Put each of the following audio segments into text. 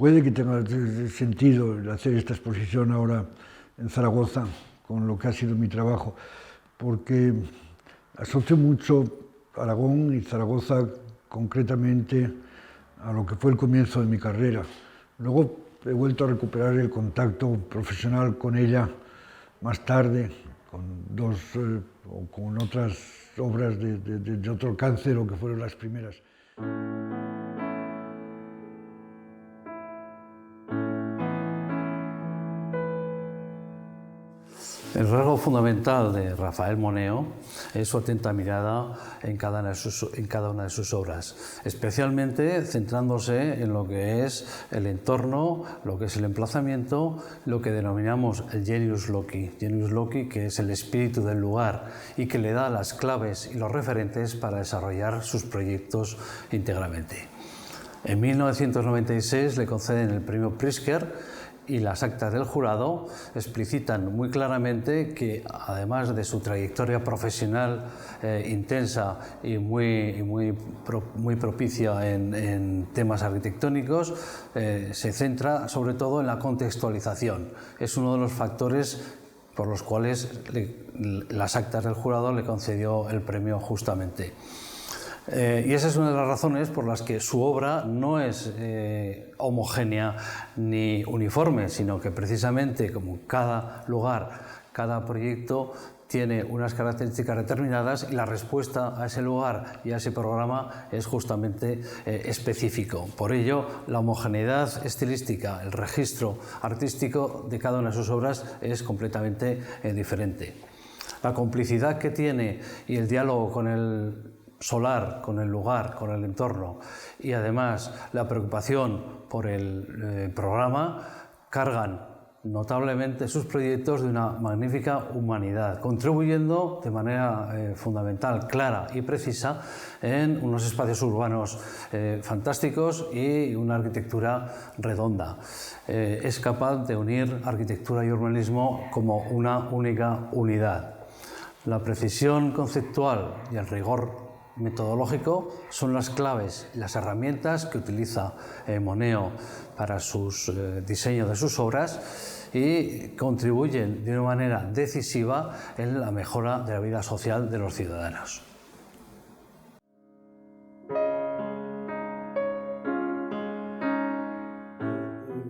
puede que tenga sentido el hacer esta exposición ahora en Zaragoza, con lo que ha sido mi trabajo, porque asocio mucho Aragón y Zaragoza concretamente a lo que fue el comienzo de mi carrera. Luego he vuelto a recuperar el contacto profesional con ella más tarde, con otras obras de otro alcance, lo que fueron las primeras. El rasgo fundamental de Rafael Moneo es su atenta mirada en cada una de sus obras, especialmente centrándose en lo que es el entorno, lo que es el emplazamiento, lo que denominamos el genius loci, que es el espíritu del lugar y que le da las claves y los referentes para desarrollar sus proyectos íntegramente. En 1996 le conceden el premio Pritzker y las actas del jurado explicitan muy claramente que, además de su trayectoria profesional intensa y muy propicia en temas arquitectónicos, se centra sobre todo en la contextualización. Es uno de los factores por los cuales las actas del jurado le concedió el premio justamente. Y esa es una de las razones por las que su obra no es homogénea ni uniforme, sino que precisamente como cada lugar, cada proyecto tiene unas características determinadas y la respuesta a ese lugar y a ese programa es justamente específico. Por ello, la homogeneidad estilística, el registro artístico de cada una de sus obras es completamente diferente. La complicidad que tiene y el diálogo con el solar, con el lugar, con el entorno y además la preocupación por el programa cargan notablemente sus proyectos de una magnífica humanidad, contribuyendo de manera fundamental, clara y precisa en unos espacios urbanos fantásticos y una arquitectura redonda. Es capaz de unir arquitectura y urbanismo como una única unidad. La precisión conceptual y el rigor metodológico son las claves y las herramientas que utiliza Moneo para sus diseños de sus obras y contribuyen de una manera decisiva en la mejora de la vida social de los ciudadanos.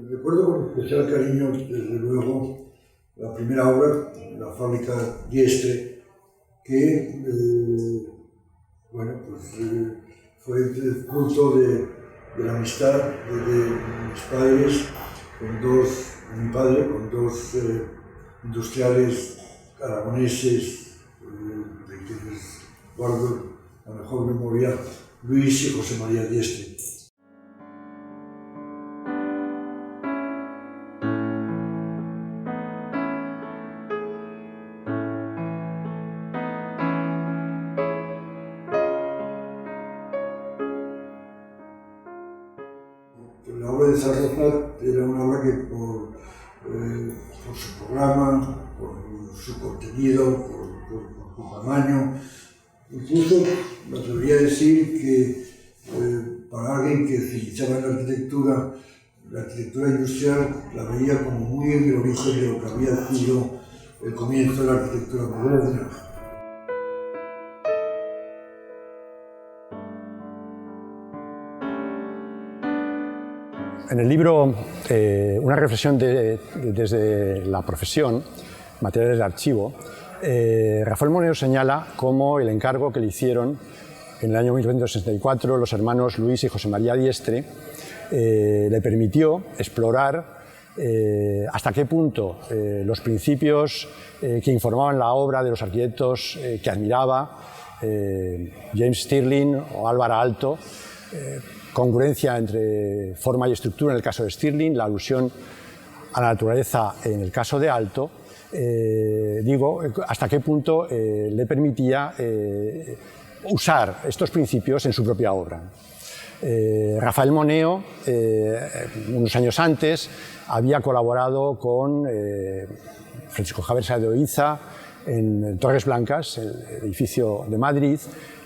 Recuerdo con especial cariño, desde luego, la primera obra, la fábrica Diestre, que fue fruto de la amistad de mis padres mi padre con dos industriales aragoneses, de quienes guardo la mejor memoria, Luis y José María Diestre. La obra de Zaragoza era una obra que por su programa, por su contenido, por su tamaño, incluso me atrevería a decir que para alguien que civilitzaba en la arquitectura industrial la veía como muy en el origen de lo que había sido el comienzo de la arquitectura moderna. En el libro, una reflexión desde la profesión, materiales de archivo, Rafael Moneo señala cómo el encargo que le hicieron en el año 1964 los hermanos Luis y José María Diestre le permitió explorar hasta qué punto los principios que informaban la obra de los arquitectos que admiraba, James Stirling o Álvaro Aalto, congruencia entre forma y estructura en el caso de Stirling, la alusión a la naturaleza en el caso de Aalto, hasta qué punto le permitía usar estos principios en su propia obra. Rafael Moneo, unos años antes, había colaborado con Francisco Javier Sáenz de Oiza en Torres Blancas, el edificio de Madrid,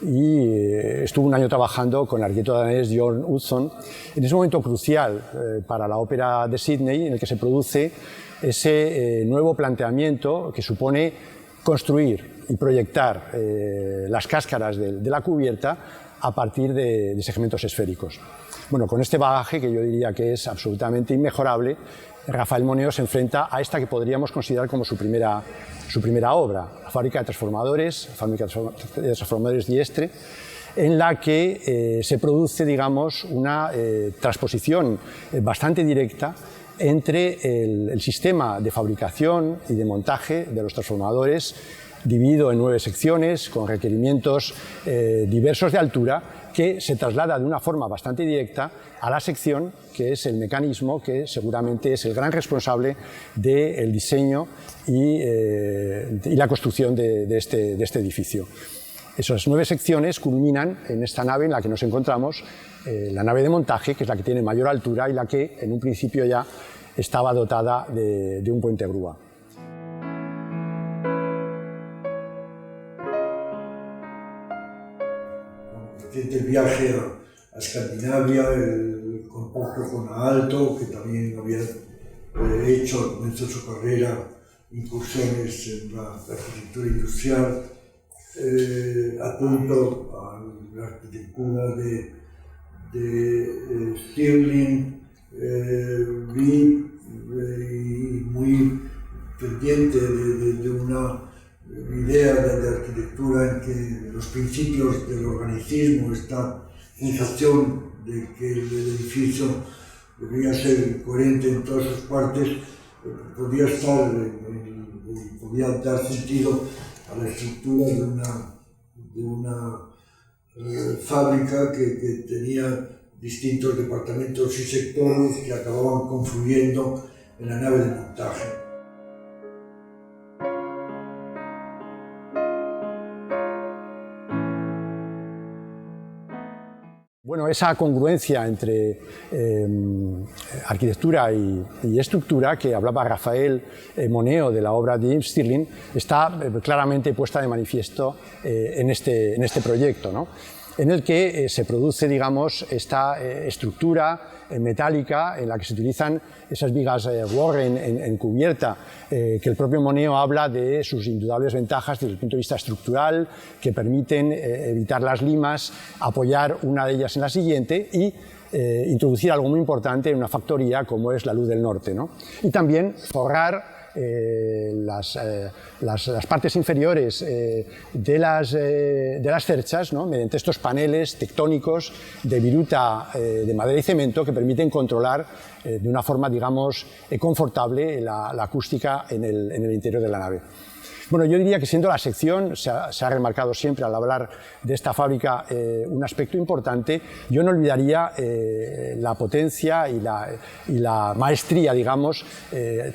y estuvo un año trabajando con el arquitecto danés John Utzon en ese momento crucial para la ópera de Sydney, en el que se produce ese nuevo planteamiento que supone construir y proyectar las cáscaras de la cubierta a partir de segmentos esféricos. Bueno, con este bagaje, que yo diría que es absolutamente inmejorable, Rafael Moneo se enfrenta a esta que podríamos considerar como su primera obra, la fábrica de transformadores Diestre, en la que se produce, digamos, una transposición bastante directa entre el sistema de fabricación y de montaje de los transformadores, dividido en 9 secciones con requerimientos diversos de altura, que se traslada de una forma bastante directa a la sección, que es el mecanismo que seguramente es el gran responsable del diseño y la construcción de este edificio. Esas 9 secciones culminan en esta nave en la que nos encontramos, la nave de montaje, que es la que tiene mayor altura y la que en un principio ya estaba dotada de un puente grúa. El viaje a Escandinavia, el contacto con Aalto, que también había hecho desde su carrera incursiones en la arquitectura industrial, apunto a la arquitectura de Stirling, vi muy pendiente de una idea de arquitectura en que los principios del organicismo, esta sensación de que el edificio debía ser coherente en todas sus partes, podía dar sentido a la estructura de una fábrica que tenía distintos departamentos y sectores que acababan confluyendo en la nave de montaje. Bueno, esa congruencia entre arquitectura y estructura que hablaba Rafael Moneo de la obra de James Stirling está claramente puesta de manifiesto en este proyecto, ¿no? En el que se produce, digamos, esta estructura metálica en la que se utilizan esas vigas Warren en cubierta, que el propio Moneo habla de sus indudables ventajas desde el punto de vista estructural, que permiten evitar las limas, apoyar una de ellas en la siguiente y introducir algo muy importante en una factoría como es la Luz del Norte, ¿no? Y también forrar las partes inferiores de las cerchas, ¿no? Mediante estos paneles tectónicos de viruta de madera y cemento que permiten controlar de una forma, digamos, confortable la acústica en el interior de la nave. Bueno, yo diría que siendo la sección, se ha remarcado siempre al hablar de esta fábrica un aspecto importante, yo no olvidaría la potencia y la maestría, digamos,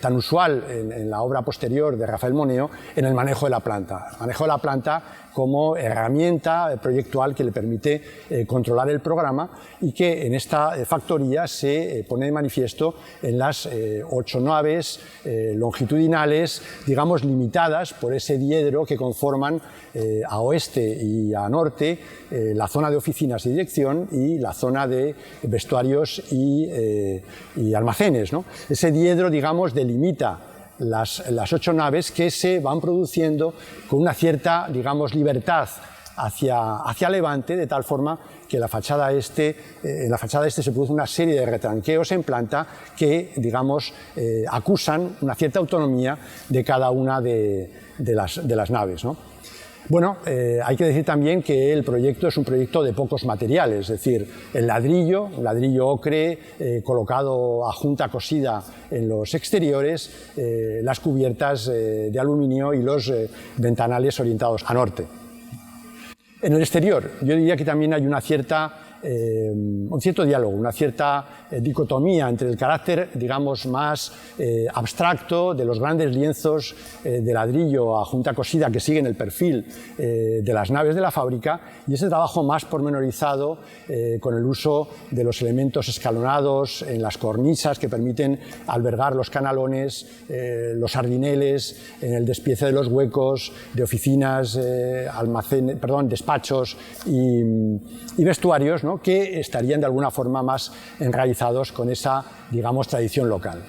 tan usual en la obra posterior de Rafael Moneo en el manejo de la planta. El manejo de la planta como herramienta proyectual que le permite controlar el programa y que en esta factoría se pone de manifiesto en las 8 naves longitudinales, digamos, limitadas por ese diedro que conforman a oeste y a norte la zona de oficinas y dirección y la zona de vestuarios y almacenes, ¿no? Ese diedro, digamos, delimita las 8 naves que se van produciendo con una cierta, digamos, libertad hacia levante, de tal forma que en la fachada este se produce una serie de retranqueos en planta que, digamos, acusan una cierta autonomía de cada una de las naves, ¿no? Bueno, hay que decir también que el proyecto es un proyecto de pocos materiales, es decir, el ladrillo, un ladrillo ocre colocado a junta cosida en los exteriores, las cubiertas de aluminio y los ventanales orientados a norte. En el exterior, yo diría que también hay una cierta un cierto diálogo, una cierta dicotomía entre el carácter, digamos, más abstracto de los grandes lienzos de ladrillo a junta cosida que siguen el perfil de las naves de la fábrica y ese trabajo más pormenorizado con el uso de los elementos escalonados en las cornisas que permiten albergar los canalones, los sardineles, en el despiece de los huecos, de oficinas, despachos y vestuarios, ¿no?, que estarían de alguna forma más enraizados con esa, digamos, tradición local.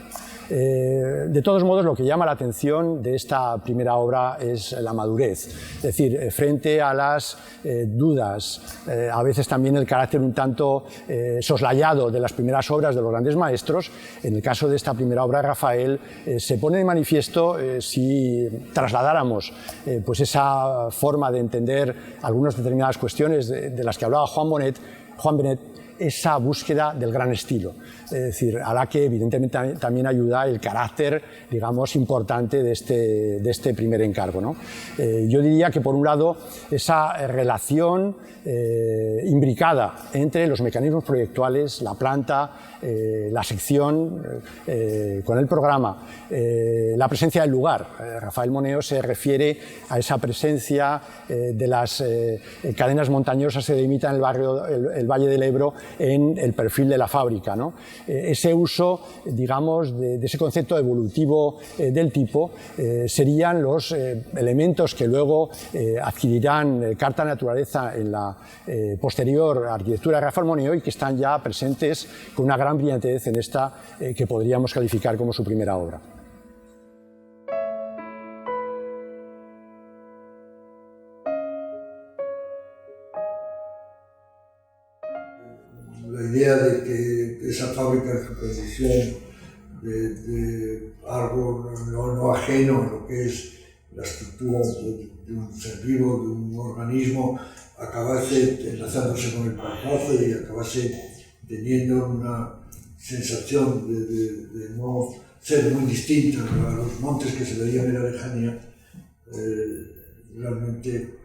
De todos modos, lo que llama la atención de esta primera obra es la madurez, es decir, frente a las dudas, a veces también el carácter un tanto soslayado de las primeras obras de los grandes maestros. En el caso de esta primera obra de Rafael se pone de manifiesto, si trasladáramos pues esa forma de entender algunas determinadas cuestiones de las que hablaba Juan Benet, esa búsqueda del gran estilo, es decir, a la que evidentemente también ayuda el carácter, digamos, importante de este primer encargo, ¿no? Yo diría que por un lado esa relación imbricada entre los mecanismos proyectuales, la planta, la sección con el programa, la presencia del lugar. Rafael Moneo se refiere a esa presencia de las cadenas montañosas que delimitan el Valle del Ebro en el perfil de la fábrica, ¿no? Ese uso, digamos, de ese concepto evolutivo del tipo serían los elementos que luego adquirirán carta naturaleza en la posterior arquitectura de Rafael Moneo y que están ya presentes con una gran brillantez en esta que podríamos calificar como su primera obra. La idea de que esa fábrica en su precisión de algo no ajeno a lo que es la estructura de un ser vivo, de un organismo, acabase enlazándose con el paisaje y acabase teniendo una sensación de no ser muy distinta a los montes que se veían en la lejanía, realmente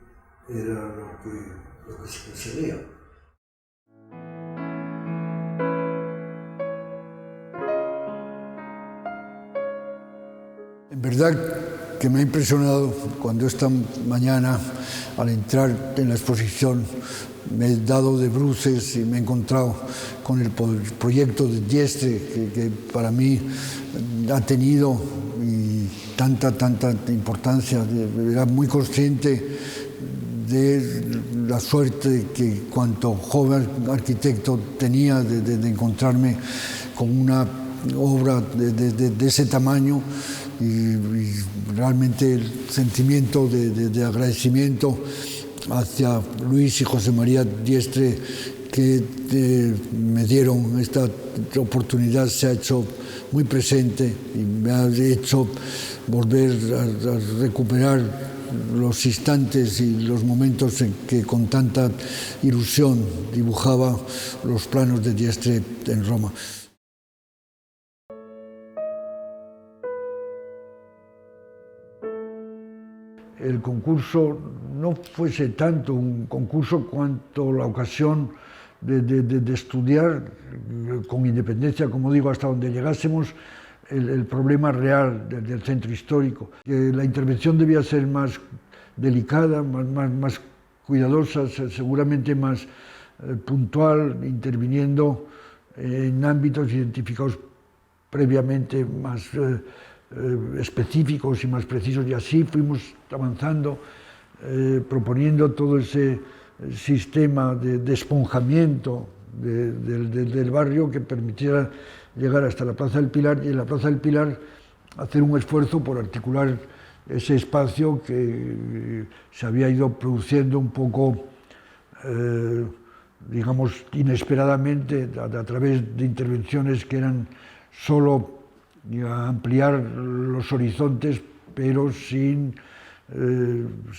era lo que se perseguía. En verdad que me ha impresionado cuando esta mañana, al entrar en la exposición, me he dado de bruces y me he encontrado con el proyecto de Diestre, que para mí ha tenido tanta importancia. Era muy consciente de la suerte que cuanto joven arquitecto tenía de encontrarme con una obra de ese tamaño. Y realmente el sentimiento de agradecimiento hacia Luis y José María Diestre que me dieron esta oportunidad se ha hecho muy presente y me ha hecho volver a recuperar los instantes y los momentos en que con tanta ilusión dibujaba los planos de Diestre en Roma. El concurso no fuese tanto un concurso cuanto la ocasión de estudiar con independencia, como digo, hasta donde llegásemos, el problema real del centro histórico. La intervención debía ser más delicada, más cuidadosa, seguramente más puntual, interviniendo en ámbitos identificados previamente, más específicos y más precisos, y así fuimos avanzando, proponiendo todo ese sistema de esponjamiento del barrio que permitiera llegar hasta la Plaza del Pilar, y en la Plaza del Pilar hacer un esfuerzo por articular ese espacio que se había ido produciendo un poco, digamos, inesperadamente a través de intervenciones que eran solo ampliar los horizontes, pero sin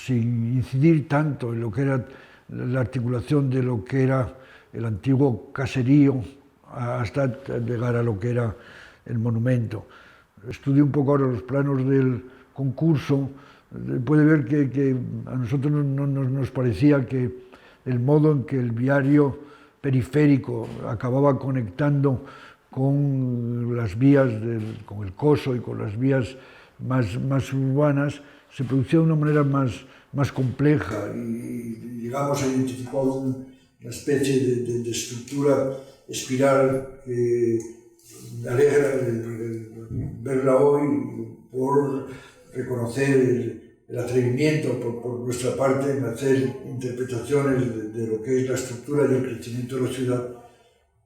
incidir tanto en lo que era la articulación de lo que era el antiguo caserío hasta llegar a lo que era el monumento. Estudié un poco ahora los planos del concurso. Puede ver que a nosotros nos parecía que el modo en que el viario periférico acababa conectando con las vías, con el Coso y con las vías más urbanas, se producía de una manera más compleja y digamos, se identificó una especie de estructura espiral que me alegra verla hoy por reconocer el atrevimiento por nuestra parte en hacer interpretaciones de lo que es la estructura y el crecimiento de la ciudad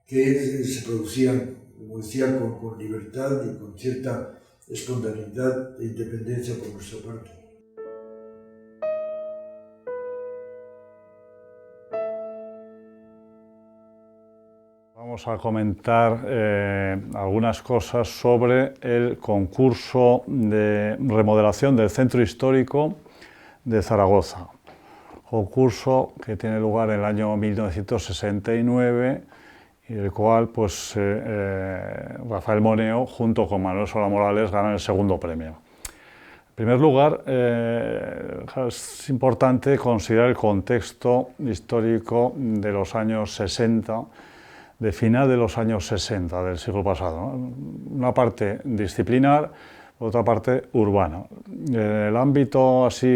que se producían, como decía, con libertad y con cierta espontaneidad e independencia por nuestra parte. Vamos a comentar algunas cosas sobre el concurso de remodelación del centro histórico de Zaragoza. Concurso que tiene lugar en el año 1969 y el cual pues, Rafael Moneo junto con Manuel Solá Morales ganan el segundo premio. En primer lugar, es importante considerar el contexto histórico de los años 60, de final de los años 60 del siglo pasado, ¿no? Una parte disciplinar, otra parte urbana. En el ámbito así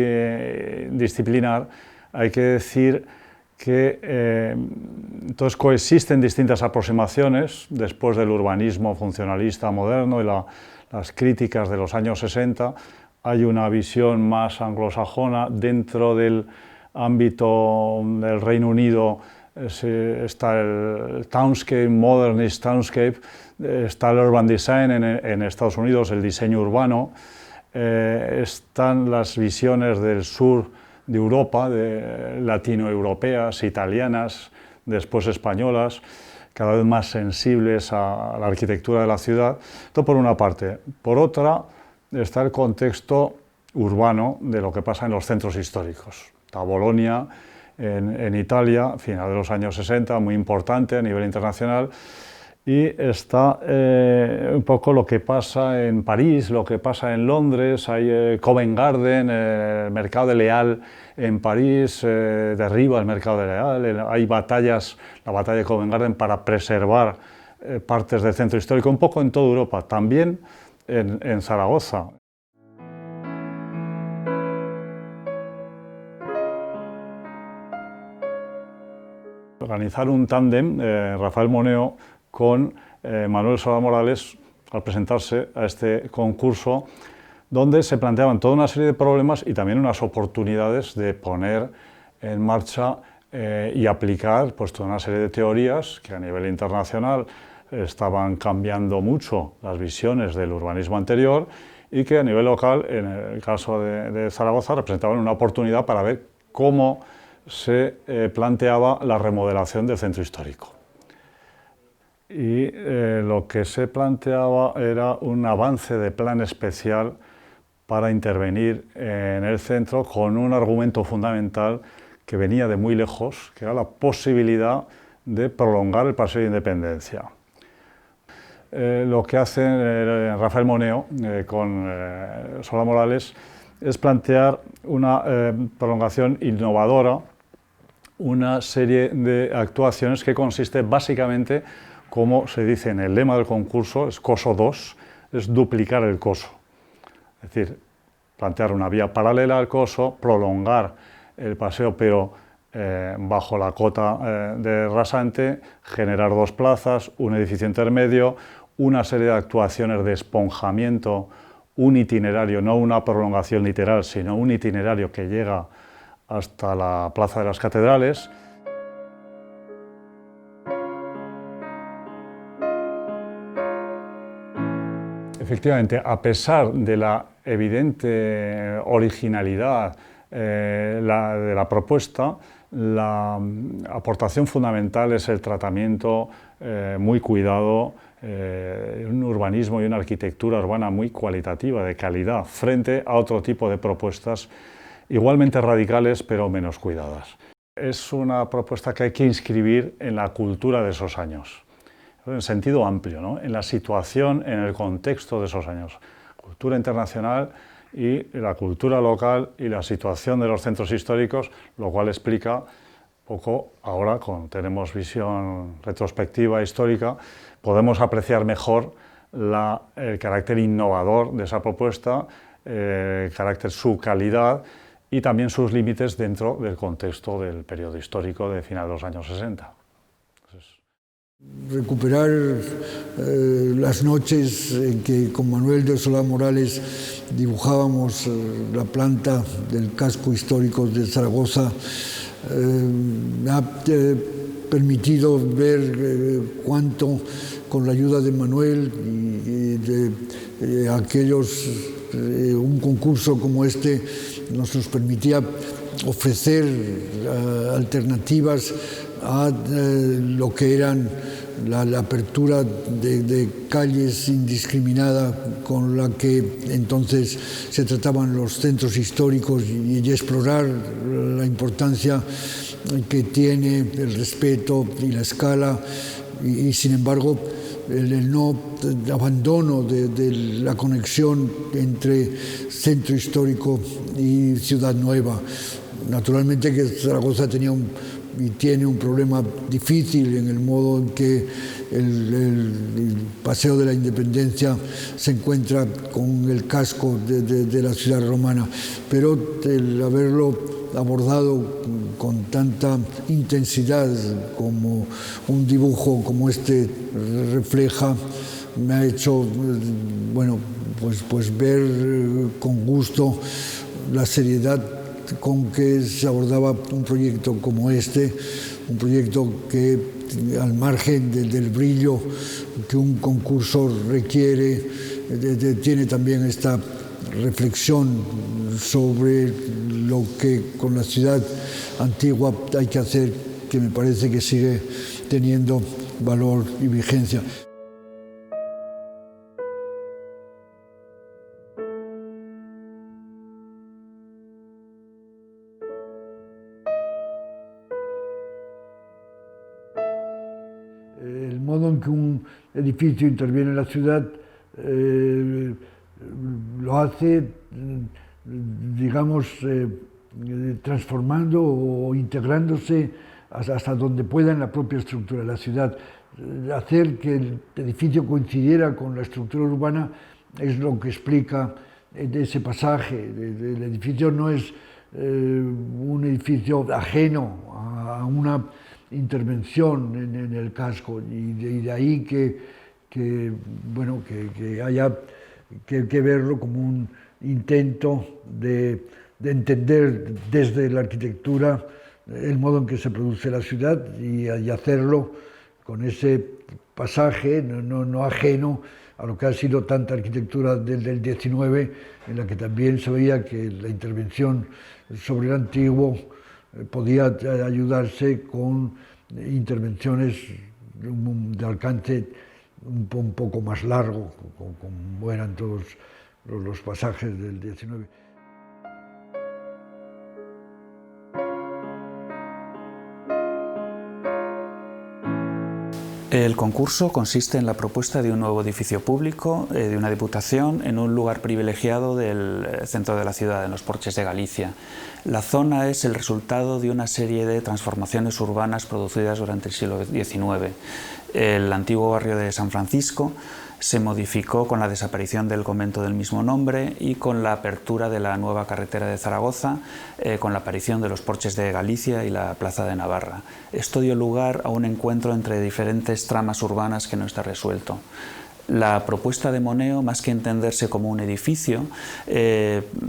disciplinar hay que decir que entonces coexisten distintas aproximaciones después del urbanismo funcionalista moderno y las críticas de los años 60. Hay una visión más anglosajona dentro del ámbito del Reino Unido. Está el townscape, modernist townscape, está el urban design en Estados Unidos, el diseño urbano, están las visiones del sur de Europa, latinoeuropeas, italianas, después españolas, cada vez más sensibles a la arquitectura de la ciudad. Esto por una parte. Por otra está el contexto urbano de lo que pasa en los centros históricos. Está Bolonia, en Italia, final de los años 60, muy importante a nivel internacional, y está un poco lo que pasa en París, lo que pasa en Londres. Hay Covent Garden, el mercado de Leal en París, derriba el mercado de Leal, hay batallas, la batalla de Covent Garden para preservar partes del centro histórico, un poco en toda Europa, también en Zaragoza. Organizar un tándem, Rafael Moneo con Manuel Solá Morales, al presentarse a este concurso, donde se planteaban toda una serie de problemas y también unas oportunidades de poner en marcha y aplicar pues, toda una serie de teorías que a nivel internacional estaban cambiando mucho las visiones del urbanismo anterior y que a nivel local, en el caso de Zaragoza, representaban una oportunidad para ver cómo se planteaba la remodelación del centro histórico. Y lo que se planteaba era un avance de plan especial para intervenir en el centro con un argumento fundamental que venía de muy lejos, que era la posibilidad de prolongar el Paseo de Independencia. Lo que hace Rafael Moneo con Solá Morales es plantear una prolongación innovadora, una serie de actuaciones que consiste básicamente, como se dice en el lema del concurso, es Coso 2, es duplicar el Coso. Es decir, plantear una vía paralela al Coso, prolongar el paseo, pero bajo la cota de rasante, generar dos plazas, un edificio intermedio, una serie de actuaciones de esponjamiento, un itinerario, no una prolongación literal, sino un itinerario que llega hasta la Plaza de las Catedrales. Efectivamente, a pesar de la evidente originalidad de la propuesta, la aportación fundamental es el tratamiento muy cuidado, un urbanismo y una arquitectura urbana muy cualitativa, de calidad, frente a otro tipo de propuestas igualmente radicales, pero menos cuidadas. Es una propuesta que hay que inscribir en la cultura de esos años, en sentido amplio, ¿no? En la situación, en el contexto de esos años. Cultura internacional y la cultura local y la situación de los centros históricos, lo cual explica poco ahora, tenemos visión retrospectiva, histórica, podemos apreciar mejor el carácter innovador de esa propuesta, su calidad y también sus límites dentro del contexto del periodo histórico de final de los años 60. Recuperar las noches en que con Manuel de Solá Morales dibujábamos la planta del casco histórico de Zaragoza me ha permitido ver cuánto, con la ayuda de Manuel y de aquellos, un concurso como este nos permitía ofrecer alternativas a lo que eran la apertura de calles indiscriminada con la que entonces se trataban los centros históricos y explorar la importancia que tiene el respeto y la escala y sin embargo el no abandono de la conexión entre centro histórico y ciudad nueva. Naturalmente que Zaragoza tenía y tiene un problema difícil en el modo en que el Paseo de la Independencia se encuentra con el casco de la ciudad romana, pero el haberlo abordado con tanta intensidad como un dibujo como este refleja, me ha hecho pues ver con gusto la seriedad con que se abordaba un proyecto como este, un proyecto que al margen del brillo que un concurso requiere, tiene también esta reflexión sobre lo que con la ciudad antigua hay que hacer, que me parece que sigue teniendo valor y vigencia. El modo en que un edificio interviene en la ciudad lo hace, digamos, transformando o integrándose hasta donde pueda en la propia estructura de la ciudad. Hacer que el edificio coincidiera con la estructura urbana es lo que explica ese pasaje. El edificio no es un edificio ajeno a una intervención en el casco y de ahí que haya que verlo como un intento de entender desde la arquitectura el modo en que se produce la ciudad y hacerlo con ese pasaje no ajeno a lo que ha sido tanta arquitectura del 19, en la que también se veía que la intervención sobre el antiguo podía ayudarse con intervenciones de alcance un poco más largo, como eran todos los pasajes del 19. El concurso consiste en la propuesta de un nuevo edificio público de una diputación en un lugar privilegiado del centro de la ciudad, en los Porches de Galicia. La zona es el resultado de una serie de transformaciones urbanas producidas durante el siglo XIX. El antiguo barrio de San Francisco se modificó con la desaparición del convento del mismo nombre y con la apertura de la nueva carretera de Zaragoza, con la aparición de los Porches de Galicia y la Plaza de Navarra. Esto dio lugar a un encuentro entre diferentes tramas urbanas que no está resuelto. La propuesta de Moneo, más que entenderse como un edificio,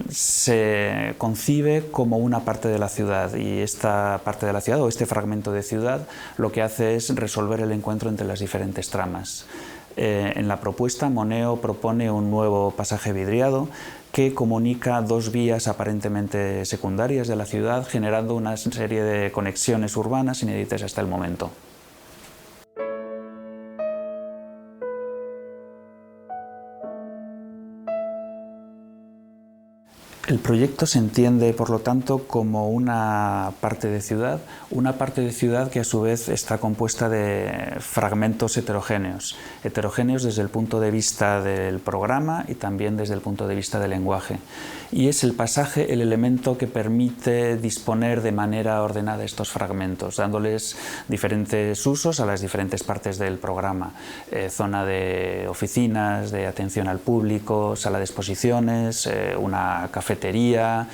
se concibe como una parte de la ciudad, y esta parte de la ciudad o este fragmento de ciudad lo que hace es resolver el encuentro entre las diferentes tramas. En la propuesta, Moneo propone un nuevo pasaje vidriado que comunica dos vías aparentemente secundarias de la ciudad, generando una serie de conexiones urbanas inéditas hasta el momento. El proyecto se entiende, por lo tanto, como una parte de ciudad que a su vez está compuesta de fragmentos heterogéneos desde el punto de vista del programa y también desde el punto de vista del lenguaje. y es el pasaje el elemento que permite disponer de manera ordenada estos fragmentos, dándoles diferentes usos a las diferentes partes del programa. Zona de oficinas, de atención al público, sala de exposiciones, una cafetería,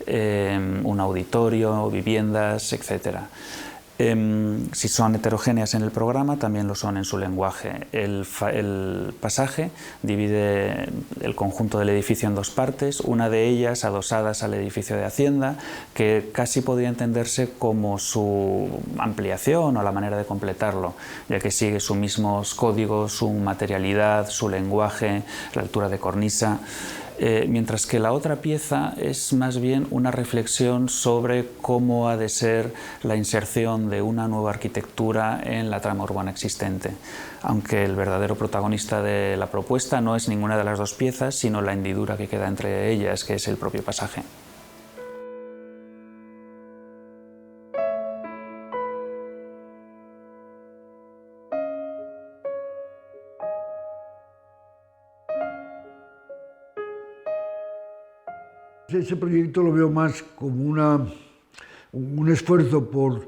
un auditorio, viviendas, etc. Si son heterogéneas en el programa, también lo son en su lenguaje. El pasaje divide el conjunto del edificio en dos partes, una de ellas adosadas al edificio de Hacienda, que casi podría entenderse como su ampliación o la manera de completarlo, ya que sigue sus mismos códigos, su materialidad, su lenguaje, la altura de cornisa. Mientras que la otra pieza es más bien una reflexión sobre cómo ha de ser la inserción de una nueva arquitectura en la trama urbana existente, aunque el verdadero protagonista de la propuesta no es ninguna de las dos piezas, sino la hendidura que queda entre ellas, que es el propio pasaje. Ese proyecto lo veo más como un esfuerzo por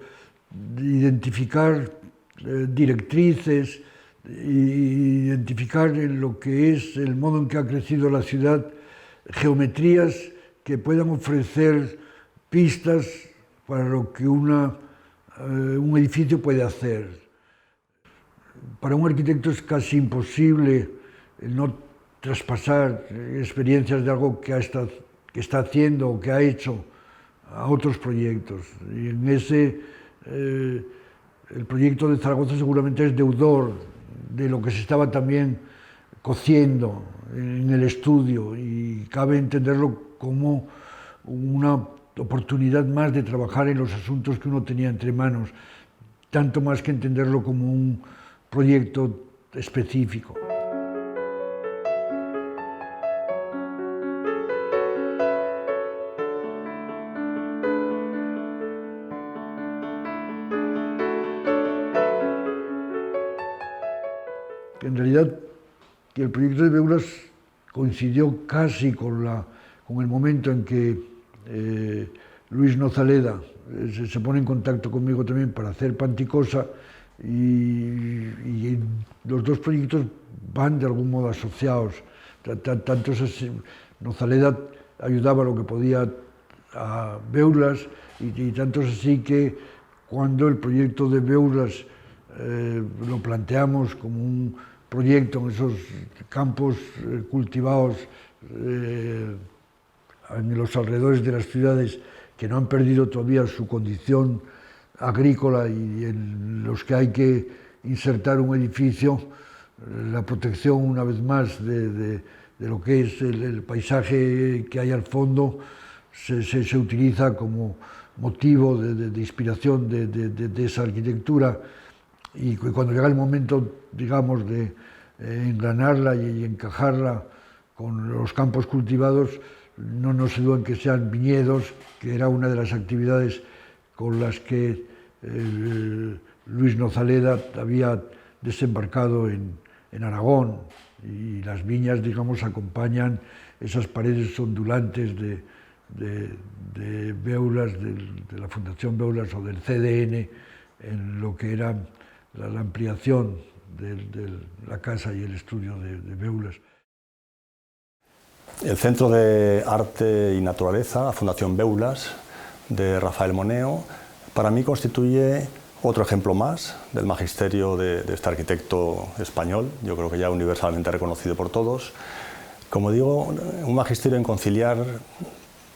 identificar directrices, identificar en lo que es el modo en que ha crecido la ciudad, geometrías que puedan ofrecer pistas para lo que un edificio puede hacer. Para un arquitecto es casi imposible no traspasar experiencias de algo que está haciendo o que ha hecho a otros proyectos. Y en ese, el proyecto de Zaragoza seguramente es deudor de lo que se estaba también cociendo en el estudio, y cabe entenderlo como una oportunidad más de trabajar en los asuntos que uno tenía entre manos, tanto más que entenderlo como un proyecto específico. En realidad, el proyecto de Beulas coincidió casi con el momento en que Luis Nozaleda se pone en contacto conmigo también para hacer Panticosa, y los dos proyectos van de algún modo asociados. Tanto Nozaleda ayudaba lo que podía a Beulas, y tanto es así que cuando el proyecto de Beulas lo planteamos como un proyecto en esos campos cultivados en los alrededores de las ciudades que no han perdido todavía su condición agrícola y en los que hay que insertar un edificio, la protección una vez más de lo que es el paisaje que hay al fondo se utiliza como motivo de inspiración de esa arquitectura. Y cuando llega el momento, digamos, de engranarla y encajarla con los campos cultivados, no se duda en que sean viñedos, que era una de las actividades con las que Luis Nozaleda había desembarcado en Aragón, y las viñas, digamos, acompañan esas paredes ondulantes de Beulas, de la Fundación Beulas o del CDN, en lo que era la ampliación de la casa y el estudio de Beulas. El Centro de Arte y Naturaleza, la Fundación Beulas, de Rafael Moneo, para mí constituye otro ejemplo más del magisterio de este arquitecto español, yo creo que ya universalmente reconocido por todos. Como digo, un magisterio en conciliar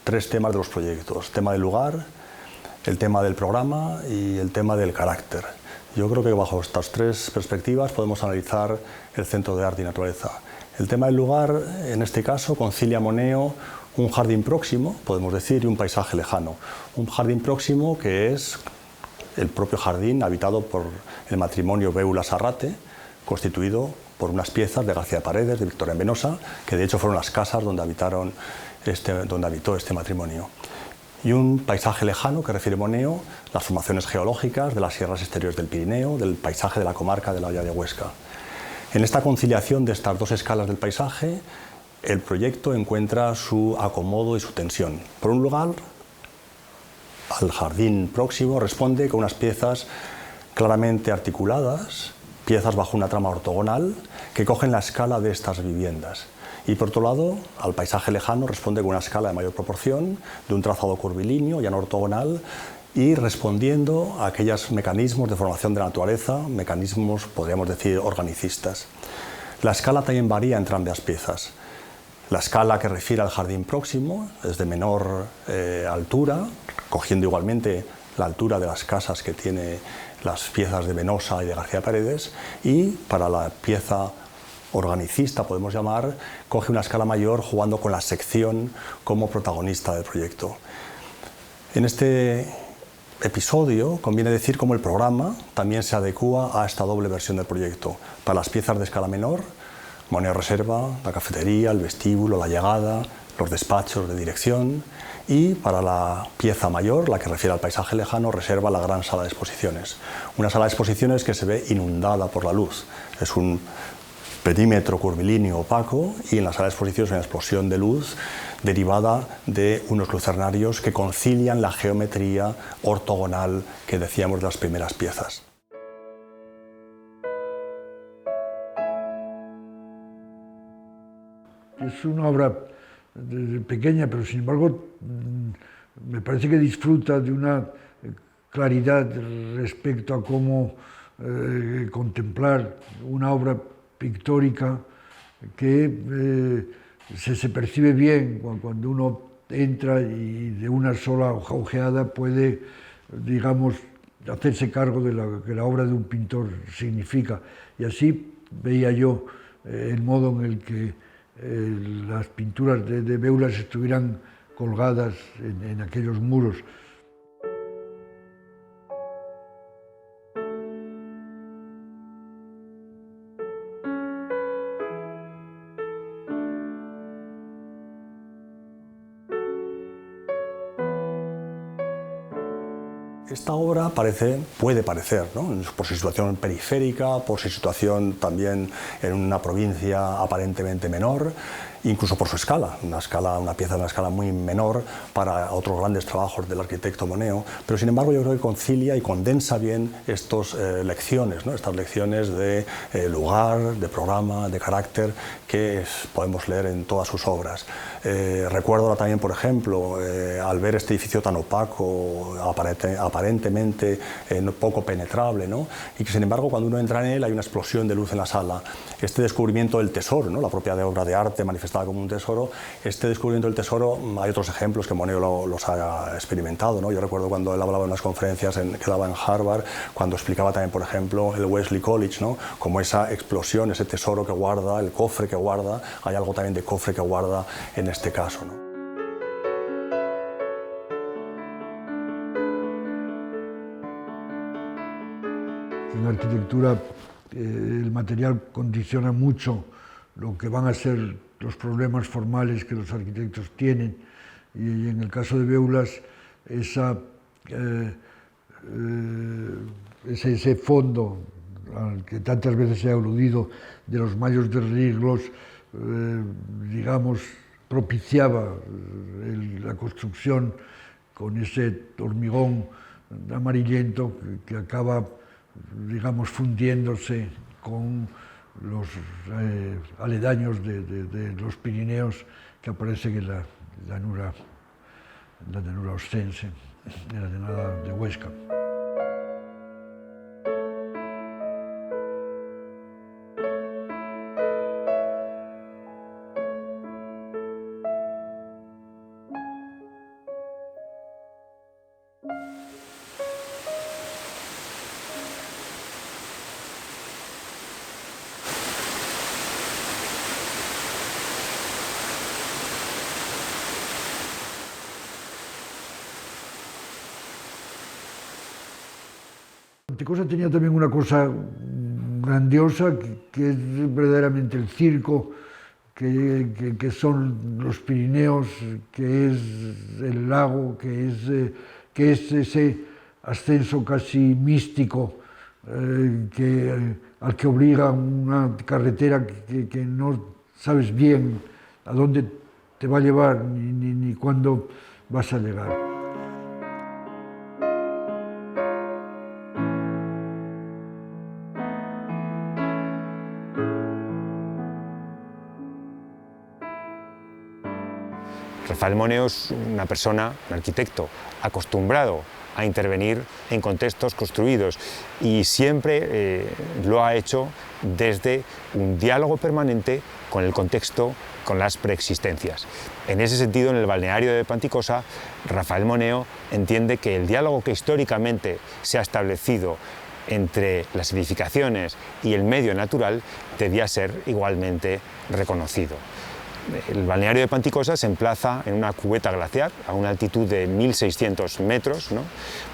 tres temas de los proyectos: tema del lugar, el tema del programa y el tema del carácter. Yo creo que bajo estas tres perspectivas podemos analizar el Centro de Arte y Naturaleza. El tema del lugar, en este caso, concilia Moneo un jardín próximo, podemos decir, y un paisaje lejano. Un jardín próximo que es el propio jardín habitado por el matrimonio Beulas-Arrate, constituido por unas piezas de García Paredes, de Victoriano Venosa, que de hecho fueron las casas donde habitó este matrimonio. Y un paisaje lejano que refiere Moneo las formaciones geológicas de las sierras exteriores del Pirineo, del paisaje de la comarca de la Hoya de Huesca. En esta conciliación de estas dos escalas del paisaje, el proyecto encuentra su acomodo y su tensión. Por un lugar, al jardín próximo responde con unas piezas claramente articuladas, piezas bajo una trama ortogonal que cogen la escala de estas viviendas. Y por otro lado, al paisaje lejano responde con una escala de mayor proporción, de un trazado curvilíneo, ya no ortogonal, y respondiendo a aquellos mecanismos de formación de la naturaleza, mecanismos, podríamos decir, organicistas. La escala también varía entre ambas piezas. La escala que refiere al jardín próximo es de menor altura, cogiendo igualmente la altura de las casas que tiene las piezas de Venosa y de García Paredes, y para la pieza organicista, podemos llamar, coge una escala mayor jugando con la sección como protagonista del proyecto. En este episodio conviene decir cómo el programa también se adecúa a esta doble versión del proyecto. Para las piezas de escala menor, Moneo reserva la cafetería, el vestíbulo, la llegada, los despachos de dirección, y para la pieza mayor, la que refiere al paisaje lejano, reserva la gran sala de exposiciones. Una sala de exposiciones que se ve inundada por la luz. Es un perímetro curvilíneo opaco, y en la sala de exposiciones hay una explosión de luz derivada de unos lucernarios que concilian la geometría ortogonal que decíamos de las primeras piezas. Es una obra pequeña, pero sin embargo me parece que disfruta de una claridad respecto a cómo contemplar una obra pictórica que se percibe bien cuando uno entra y de una sola ojeada puede, digamos, hacerse cargo de lo que la obra de un pintor significa. Y así veía yo el modo en el que las pinturas de Beulas estuvieran colgadas en aquellos muros. Esta obra puede parecer, ¿no?, por su situación periférica, por su situación también en una provincia aparentemente menor, incluso por su escala, una pieza de una escala muy menor para otros grandes trabajos del arquitecto Moneo, pero sin embargo yo creo que concilia y condensa bien estas lecciones, ¿no?, estas lecciones de lugar, de programa, de carácter que podemos leer en todas sus obras. Recuerdo ahora también, por ejemplo, al ver este edificio tan opaco, aparentemente poco penetrable, ¿no?, y que sin embargo cuando uno entra en él hay una explosión de luz en la sala. Este descubrimiento del tesoro, ¿no?, la propia obra de arte manifestada como un tesoro, este descubrimiento del tesoro, hay otros ejemplos que Moneo los ha experimentado, ¿no? Yo recuerdo cuando él hablaba en unas conferencias que daba en Harvard, cuando explicaba también, por ejemplo, el Wesley College, ¿no?, como esa explosión, ese tesoro que guarda, el cofre que guarda, hay algo también de cofre que guarda en este caso, ¿no? En arquitectura el material condiciona mucho lo que van a ser los problemas formales que los arquitectos tienen, y en el caso de Beulas ese fondo al que tantas veces se ha aludido de los mallos de riglos, digamos, propiciaba la construcción con ese hormigón amarillento que acaba, digamos, fundiéndose con los aledaños de los Pirineos que aparecen en la llanura ostense, en la llanura de Huesca. Antecosa tenía también una cosa grandiosa que es verdaderamente el circo, que son los Pirineos, que es el lago, que es ese ascenso casi místico al que obliga una carretera que no sabes bien a dónde te va a llevar ni cuándo vas a llegar. Rafael Moneo es una persona, un arquitecto, acostumbrado a intervenir en contextos construidos y siempre lo ha hecho desde un diálogo permanente con el contexto, con las preexistencias. En ese sentido, en el balneario de Panticosa, Rafael Moneo entiende que el diálogo que históricamente se ha establecido entre las edificaciones y el medio natural debía ser igualmente reconocido. El balneario de Panticosa se emplaza en una cubeta glaciar a una altitud de 1.600 metros, ¿no?,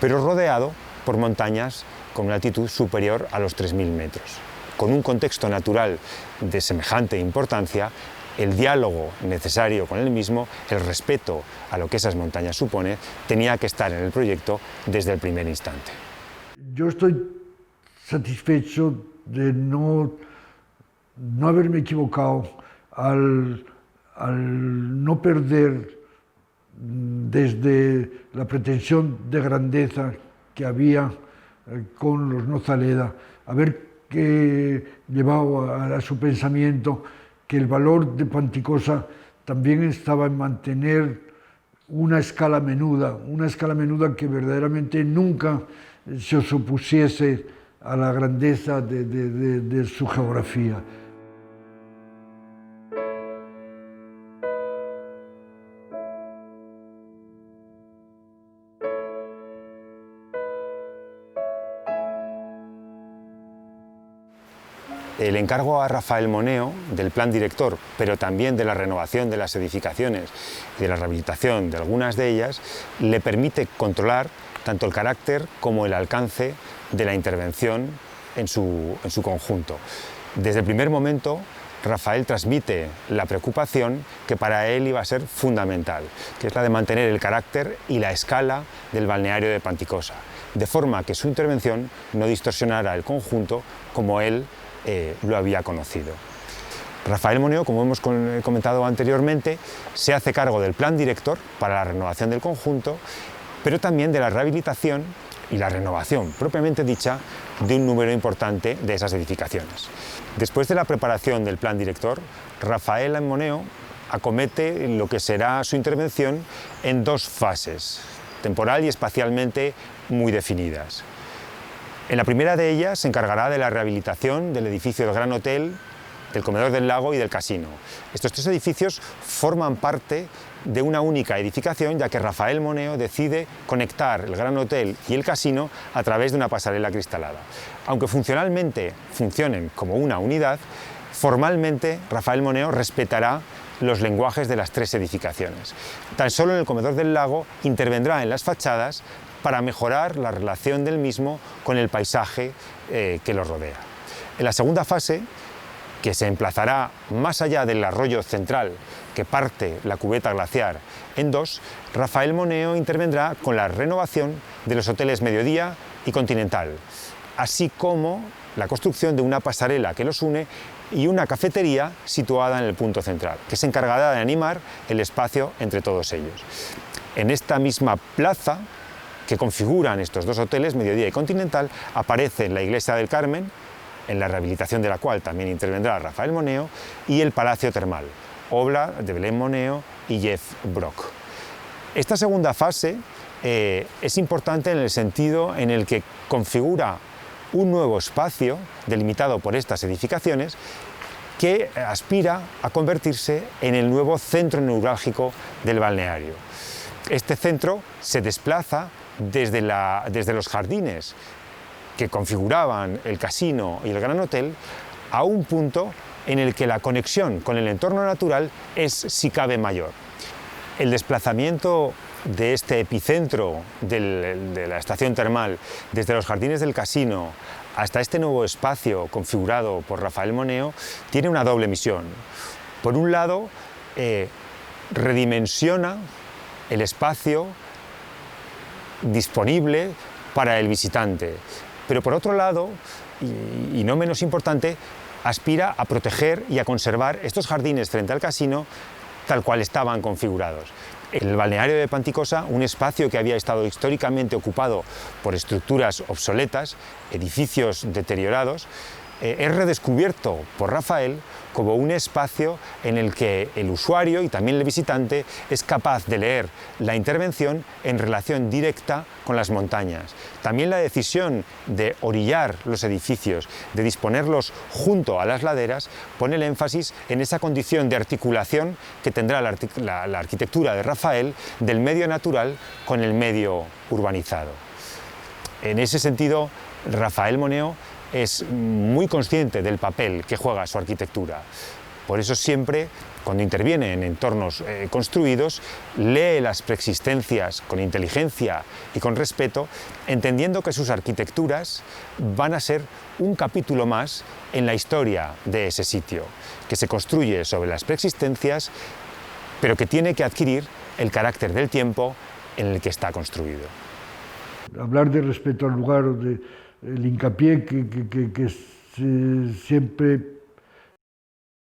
pero rodeado por montañas con una altitud superior a los 3.000 metros. Con un contexto natural de semejante importancia, el diálogo necesario con el mismo, el respeto a lo que esas montañas supone, tenía que estar en el proyecto desde el primer instante. Yo estoy satisfecho de no haberme equivocado al no perder desde la pretensión de grandeza que había con los Nozaleda, haber llevado a su pensamiento que el valor de Panticosa también estaba en mantener una escala menuda que verdaderamente nunca se opusiese a la grandeza de su geografía. El encargo a Rafael Moneo del plan director, pero también de la renovación de las edificaciones y de la rehabilitación de algunas de ellas, le permite controlar tanto el carácter como el alcance de la intervención en su conjunto. Desde el primer momento, Rafael transmite la preocupación que para él iba a ser fundamental, que es la de mantener el carácter y la escala del balneario de Panticosa, de forma que su intervención no distorsionara el conjunto como él lo había conocido. Rafael Moneo, como hemos comentado anteriormente, se hace cargo del plan director para la renovación del conjunto, pero también de la rehabilitación y la renovación propiamente dicha de un número importante de esas edificaciones. Después de la preparación del plan director, Rafael Moneo acomete lo que será su intervención en dos fases, temporal y espacialmente muy definidas. En la primera de ellas se encargará de la rehabilitación del edificio del Gran Hotel, del Comedor del Lago y del Casino. Estos tres edificios forman parte de una única edificación, ya que Rafael Moneo decide conectar el Gran Hotel y el Casino a través de una pasarela cristalada. Aunque funcionalmente funcionen como una unidad, formalmente Rafael Moneo respetará los lenguajes de las tres edificaciones. Tan solo en el Comedor del Lago intervendrá en las fachadas para mejorar la relación del mismo con el paisaje que lo rodea. En la segunda fase, que se emplazará más allá del arroyo central que parte la cubeta glaciar en dos, Rafael Moneo intervendrá con la renovación de los hoteles Mediodía y Continental, así como la construcción de una pasarela que los une y una cafetería situada en el punto central, que se encargará de animar el espacio entre todos ellos. En esta misma plaza que configuran estos dos hoteles, Mediodía y Continental, aparece la Iglesia del Carmen, en la rehabilitación de la cual también intervendrá Rafael Moneo, y el Palacio Termal, obra de Belén Moneo y Jeff Brock. Esta segunda fase es importante en el sentido en el que configura un nuevo espacio delimitado por estas edificaciones que aspira a convertirse en el nuevo centro neurálgico del balneario. Este centro se desplaza desde los jardines que configuraban el casino y el Gran Hotel a un punto en el que la conexión con el entorno natural es, si cabe, mayor. El desplazamiento de este epicentro de la estación termal desde los jardines del casino hasta este nuevo espacio configurado por Rafael Moneo tiene una doble misión. Por un lado, redimensiona el espacio disponible para el visitante, pero por otro lado, y no menos importante, aspira a proteger y a conservar estos jardines frente al casino tal cual estaban configurados. El balneario de Panticosa, un espacio que había estado históricamente ocupado por estructuras obsoletas, edificios deteriorados, es redescubierto por Rafael como un espacio en el que el usuario y también el visitante es capaz de leer la intervención en relación directa con las montañas. También la decisión de orillar los edificios, de disponerlos junto a las laderas, pone el énfasis en esa condición de articulación que tendrá la arquitectura de Rafael del medio natural con el medio urbanizado. En ese sentido, Rafael Moneo es muy consciente del papel que juega su arquitectura. Por eso siempre, cuando interviene en entornos construidos, lee las preexistencias con inteligencia y con respeto, entendiendo que sus arquitecturas van a ser un capítulo más en la historia de ese sitio, que se construye sobre las preexistencias, pero que tiene que adquirir el carácter del tiempo en el que está construido. Hablar de respeto al lugar, el hincapié que siempre